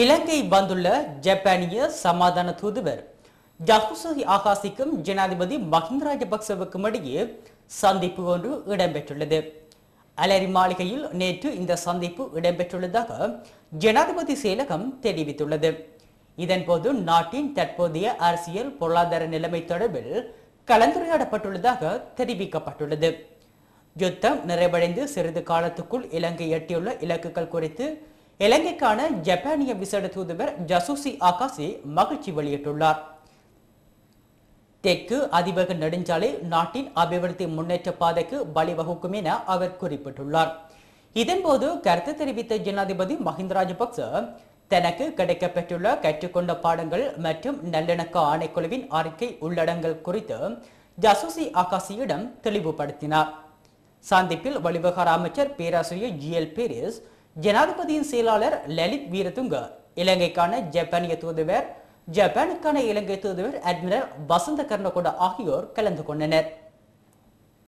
இலங்கை வந்துள்ள ஜப்பானிய சமாதான தூதுவர் ஜசுசி ஆகாசிக்கும் ஜனாதிபதி மஹிந்த ராஜபக்சவுக்கும் இடையே சந்திப்பு ஒன்று இடம்பெற்றுள்ளது. அலரி மாளிகையில் நேற்று இந்த சந்திப்பு இடம்பெற்றுள்ளதாக ஜனாதிபதி செயலகம் தெரிவித்துள்ளது. இதன்போது நாட்டின் தற்போதைய அரசியல் பொருளாதார நிலைமை தொடர்பில் கலந்துரையாடப்பட்டுள்ளதாக தெரிவிக்கப்பட்டுள்ளது. யுத்தம் நிறைவடைந்து சிறிது காலத்துக்குள் இலங்கை எட்டியுள்ள இலக்குகள் குறித்து இலங்கைக்கான ஜப்பானிய விசேட தூதுவர் ஜசுசி ஆகாசி மகிழ்ச்சி வெளியிட்டுள்ளார். தெற்கு அதிவேக நெடுஞ்சாலை நாட்டின் அபிவிருத்தி முன்னேற்ற பாதைக்கு வழிவகுக்கும் என அவர் குறிப்பிட்டுள்ளார். இதன்போது கருத்து தெரிவித்த ஜனாதிபதி மஹிந்த ராஜபக்ச தனக்கு கிடைக்கப்பெற்றுள்ள கற்றுக்கொண்ட பாடங்கள் மற்றும் நல்லிணக்க ஆணைக்குழுவின் அறிக்கை உள்ளடங்கல் குறித்து ஜசுசி ஆகாசியிடம் தெளிவுபடுத்தினார். சந்திப்பில் வெளிவிவகார அமைச்சர் பேராசிரியர் ஜிஎல் பேரிஸ், ஜனாதிபதியின் செயலாளர் லலித் வீரதுங்க, இலங்கைக்கான ஜப்பானிய தூதுவர், ஜப்பானுக்கான இலங்கை தூதுவர் அட்மிரல் வசந்த கர்ணகொட ஆகியோர் கலந்து கொண்டனர்.